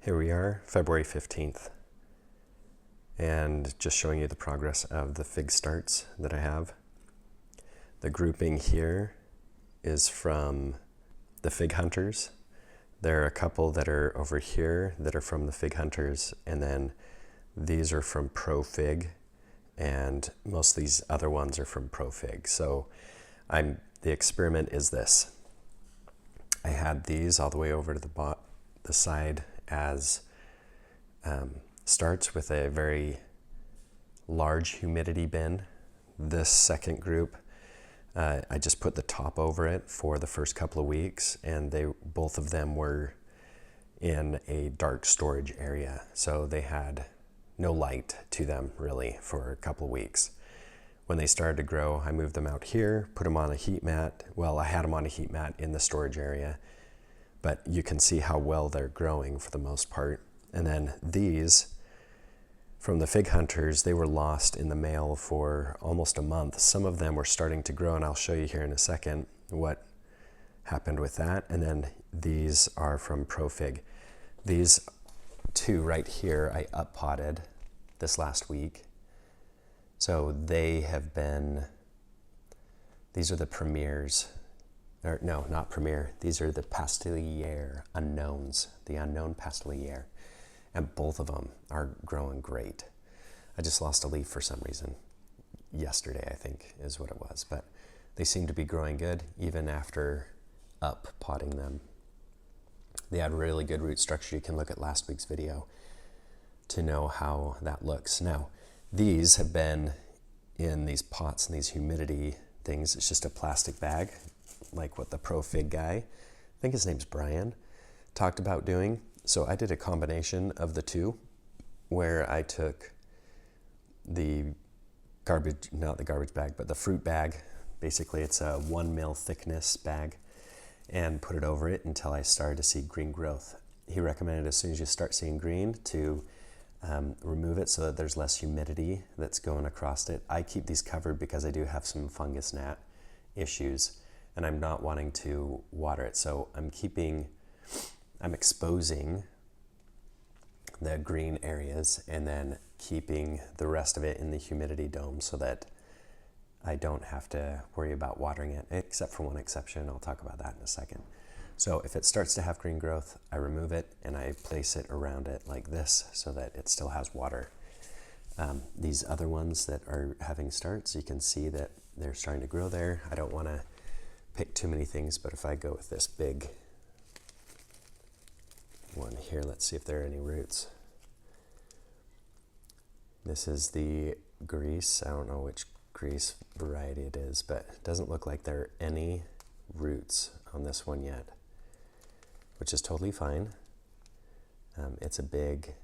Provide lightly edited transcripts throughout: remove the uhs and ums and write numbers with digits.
Here we are, February 15th, and just showing you the progress of the fig starts that I have. The grouping here is from the Fig Hunters. There are a couple that are over here that are from the Fig Hunters, and then these are from Profig, and most of these other ones are from Profig. So the experiment is this. I had these all the way over to the side as starts with a very large humidity bin. This second group, I just put the top over it for the first couple of weeks, and both of them were in a dark storage area. So they had no light to them really for a couple of weeks. When they started to grow, I moved them out here, put them on a heat mat. Well, I had them on a heat mat in the storage area, but you can see how well they're growing for the most part. And then these from the Fig Hunters, they were lost in the mail for almost a month. Some of them were starting to grow, and I'll show you here in a second what happened with that. And then these are from Profig. These two right here, I up-potted this last week. So they have been, these are the premiers. Or no, not premier. These are the Pastelier unknowns, the unknown Pastelier. And both of them are growing great. I just lost a leaf for some reason. Yesterday, I think, is what it was. But they seem to be growing good, even after up-potting them. They had really good root structure. You can look at last week's video to know how that looks. Now, these have been in these pots and these humidity things. It's just a plastic bag, like what the Profig guy, I think his name's Brian, talked about doing. So I did a combination of the two, where I took the garbage, not the garbage bag, but the fruit bag. Basically, it's a 1 mil thickness bag, and put it over it until I started to see green growth. He recommended as soon as you start seeing green to remove it so that there's less humidity that's going across it. I keep these covered because I do have some fungus gnat issues, and I'm not wanting to water it. So I'm exposing the green areas and then keeping the rest of it in the humidity dome so that I don't have to worry about watering it, except for one exception. I'll talk about that in a second. So if it starts to have green growth, I remove it and I place it around it like this so that it still has water. These other ones that are having starts, you can see that they're starting to grow there. I don't want to pick too many things, but if I go with this big one here, let's see if there are any roots. This is the grease. I don't know which grease variety it is, but it doesn't look like there are any roots on this one yet, which is totally fine. It's a big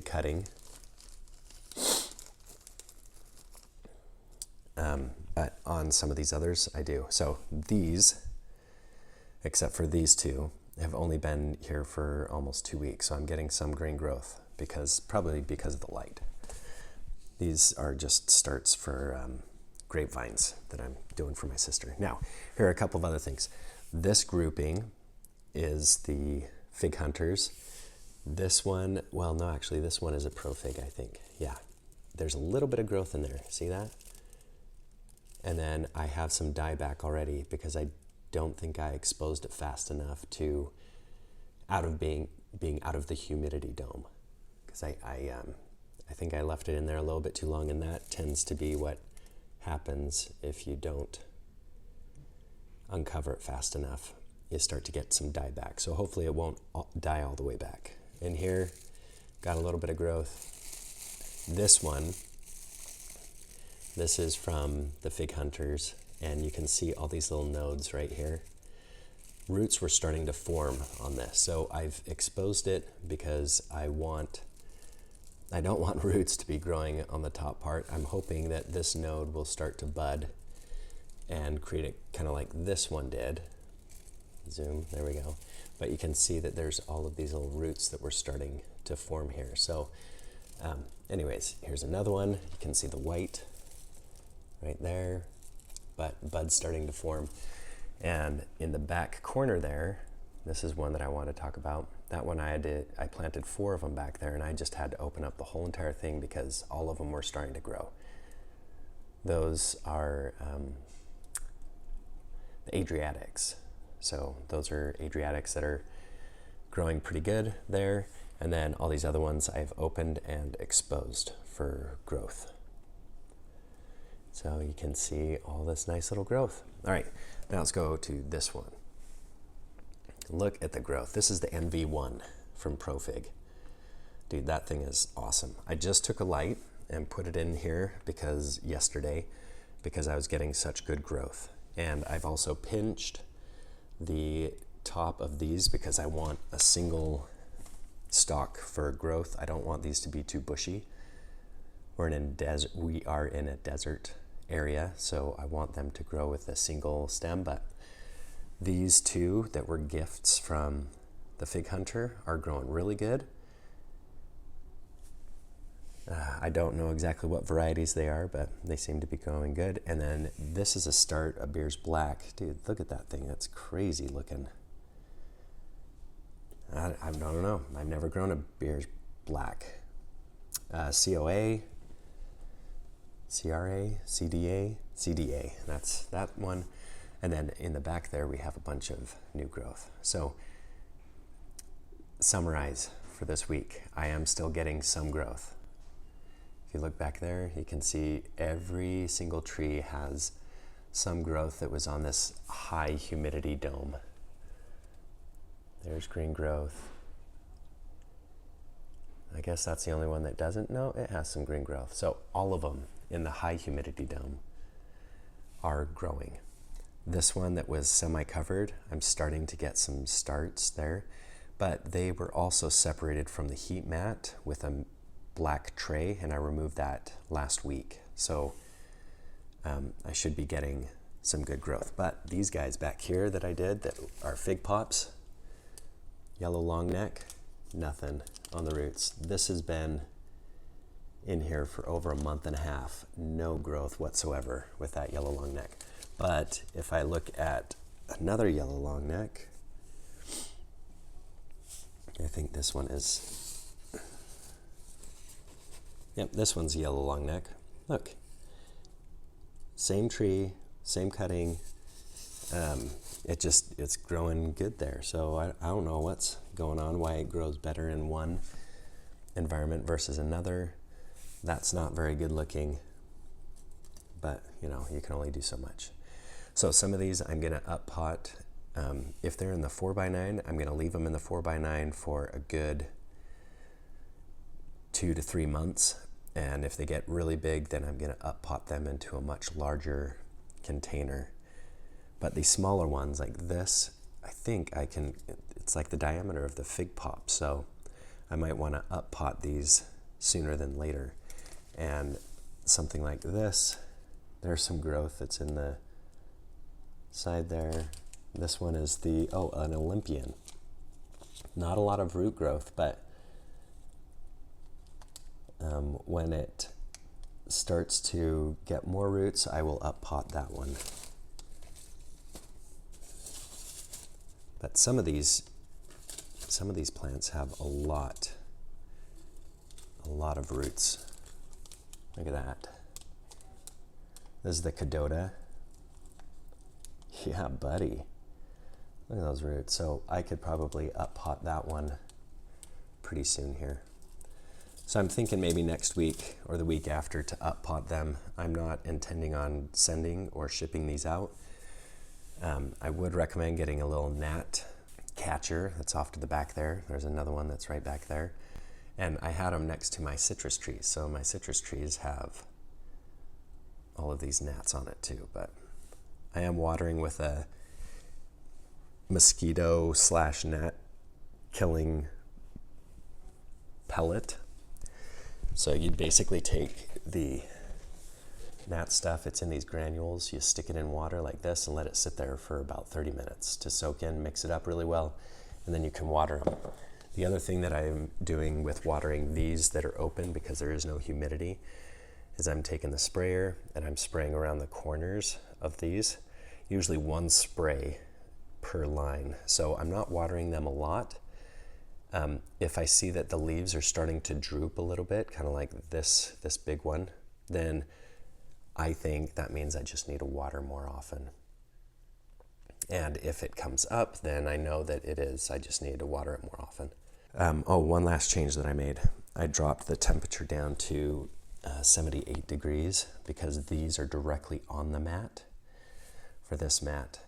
cutting. But on some of these others, I do. So these, except for these two, have only been here for almost 2 weeks, so I'm getting some green growth, probably because of the light. These are just starts for grapevines that I'm doing for my sister. Now, here are a couple of other things. This grouping is the Fig Hunters. This one, well, no, actually, this one is a Profig, I think. Yeah, there's a little bit of growth in there. See that? And then I have some dieback already because I don't think I exposed it fast enough to being out of the humidity dome, because I think I left it in there a little bit too long, and that tends to be what happens if you don't uncover it fast enough. You start to get some dieback. So hopefully it won't die all the way back. And here, got a little bit of growth. This one, this is from the Fig Hunters. And you can see all these little nodes right here. Roots were starting to form on this. So I've exposed it because I don't want roots to be growing on the top part. I'm hoping that this node will start to bud and create it kind of like this one did. Zoom, there we go. But you can see that there's all of these little roots that were starting to form here. So anyways, here's another one. You can see the white right there. But buds starting to form. And in the back corner there, This is one that I want to talk about. That one I planted 4 of them back there, and I just had to open up the whole entire thing because all of them were starting to grow. Those are the Adriatics. So those are Adriatics that are growing pretty good there. And then all these other ones I've opened and exposed for growth. So you can see all this nice little growth. All right, now let's go to this one. Look at the growth. This is the NV1 from Profig. Dude, that thing is awesome. I just took a light and put it in here yesterday because I was getting such good growth. And I've also pinched the top of these because I want a single stalk for growth. I don't want these to be too bushy. We are in a desert area, so I want them to grow with a single stem, but these 2 that were gifts from the Fig Hunter are growing really good. I don't know exactly what varieties they are, but they seem to be growing good. And then this is a start of Beer's Black. Dude, look at that thing. That's crazy looking. I don't know. I've never grown a Beer's Black. COA, CRA, CDA. That's that one. And then in the back there, we have a bunch of new growth. So summarize for this week. I am still getting some growth. If you look back there, you can see every single tree has some growth that was on this high humidity dome. There's green growth. I guess that's the only one that doesn't. No, it has some green growth. So all of them in the high humidity dome are growing. This one that was semi-covered, I'm starting to get some starts there, but they were also separated from the heat mat with a black tray, and I removed that last week. So I should be getting some good growth. But these guys back here that I did that are fig pops, yellow long neck, nothing on the roots. This has been in here for over a month and a half. No growth whatsoever with that yellow long neck. But if I look at another yellow long neck, I think this one is, yep, this one's yellow long neck. Look, same tree, same cutting. It's growing good there. So I don't know what's going on, why it grows better in one environment versus another. That's not very good looking, but you know, you can only do so much. So some of these I'm gonna up pot. If they're in the 4x9, I'm gonna leave them in the 4x9 for a good 2 to 3 months. And if they get really big, then I'm gonna up pot them into a much larger container. But these smaller ones like this, I think I can, it's like the diameter of the fig pop. So I might wanna up pot these sooner than later. And something like this, there's some growth that's in the side there. This one is an Olympian. Not a lot of root growth, but when it starts to get more roots, I will up pot that one. But some of these plants have a lot of roots. Look at that. This is the Cadota. Yeah, buddy. Look at those roots. So I could probably up pot that one pretty soon here. So I'm thinking maybe next week or the week after to up pot them. I'm not intending on sending or shipping these out. I would recommend getting a little gnat catcher that's off to the back there. There's another one that's right back there. And I had them next to my citrus trees. So my citrus trees have all of these gnats on it too. But I am watering with a mosquito / gnat killing pellet. So you'd basically take the gnat stuff, it's in these granules, you stick it in water like this and let it sit there for about 30 minutes to soak in, mix it up really well, and then you can water them. The other thing that I'm doing with watering these that are open because there is no humidity is I'm taking the sprayer and I'm spraying around the corners of these. Usually one spray per line. So I'm not watering them a lot. If I see that the leaves are starting to droop a little bit, kind of like this big one, then I think that means I just need to water more often. And if it comes up, then I know that I just need to water it more often. One last change that I made. I dropped the temperature down to 78 degrees because these are directly on the mat for this mat.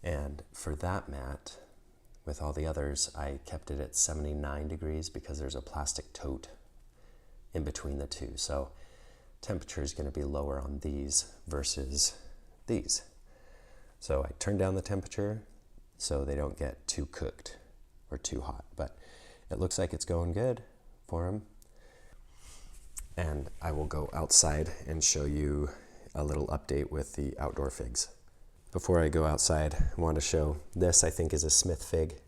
And for that mat, with all the others, I kept it at 79 degrees because there's a plastic tote in between the two. So temperature is going to be lower on these versus these. So I turned down the temperature so they don't get too cooked or too hot. But it looks like it's going good for them. And I will go outside and show you a little update with the outdoor figs. Before I go outside, I want to show this. I think is a Smith fig.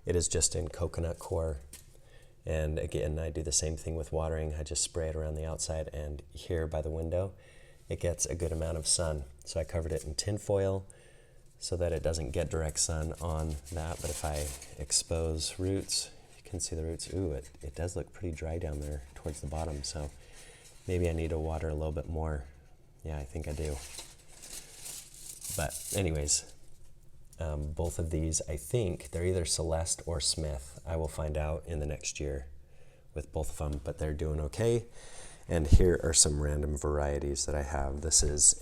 It is just in coconut coir. And again, I do the same thing with watering. I just spray it around the outside, and here by the window, it gets a good amount of sun. So I covered it in tin foil so that it doesn't get direct sun on that. But if I expose roots, you can see the roots. Ooh, it does look pretty dry down there towards the bottom. So maybe I need to water a little bit more. Yeah, I think I do. But anyways, both of these, I think they're either Celeste or Smith. I will find out in the next year with both of them, but they're doing okay. And here are some random varieties that I have. This is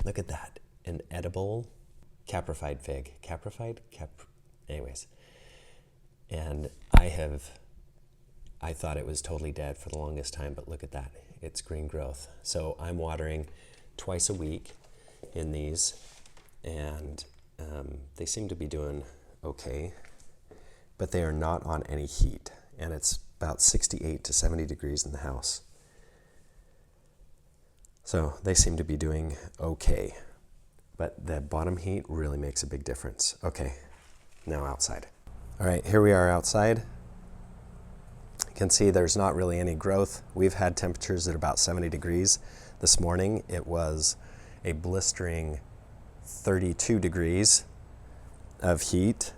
look at that, an edible caprified fig. Anyways. And I thought it was totally dead for the longest time, but look at that, it's green growth. So I'm watering twice a week in these, and they seem to be doing okay, but they are not on any heat, and it's about 68 to 70 degrees in the house. So they seem to be doing okay, but the bottom heat really makes a big difference. Okay, now outside. All right, here we are outside. You can see there's not really any growth. We've had temperatures at about 70 degrees. This morning it was a blistering 32 degrees of heat.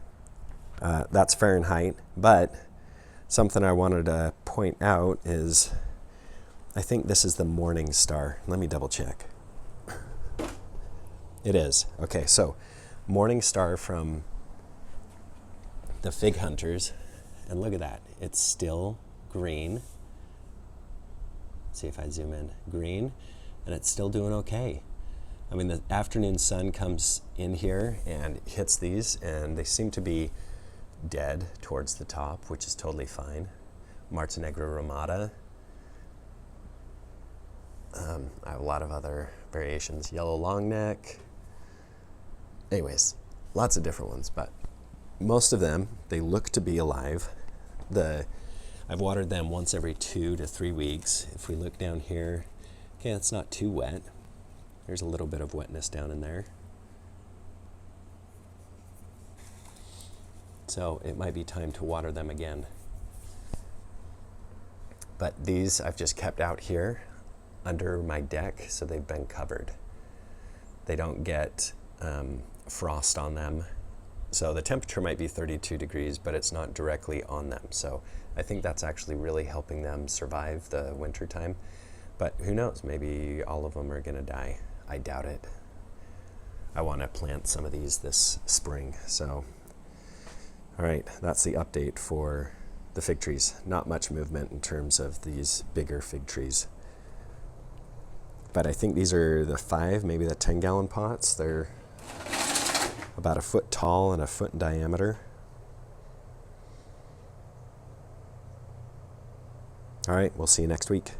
That's Fahrenheit, but something I wanted to point out is I think this is the morning star. Let me double check. It is. Okay, so morning star from the Fig Hunters, and look at that. It's still green. Let's see if I zoom in. Green, and it's still doing okay. I mean, the afternoon sun comes in here and hits these, and they seem to be dead towards the top, which is totally fine. Montenegro ramata. I have a lot of other variations. Yellow long neck. Anyways, lots of different ones, but most of them, they look to be alive. I've watered them once every 2 to 3 weeks. If we look down here, okay, it's not too wet. There's a little bit of wetness down in there. So it might be time to water them again. But these I've just kept out here under my deck, so they've been covered. They don't get frost on them. So the temperature might be 32 degrees, but it's not directly on them. So I think that's actually really helping them survive the winter time. But who knows, maybe all of them are gonna die. I doubt it. I want to plant some of these this spring. So, all right, that's the update for the fig trees. Not much movement in terms of these bigger fig trees. But I think these are the 5, maybe the 10-gallon pots. They're about a foot tall and a foot in diameter. All right, we'll see you next week.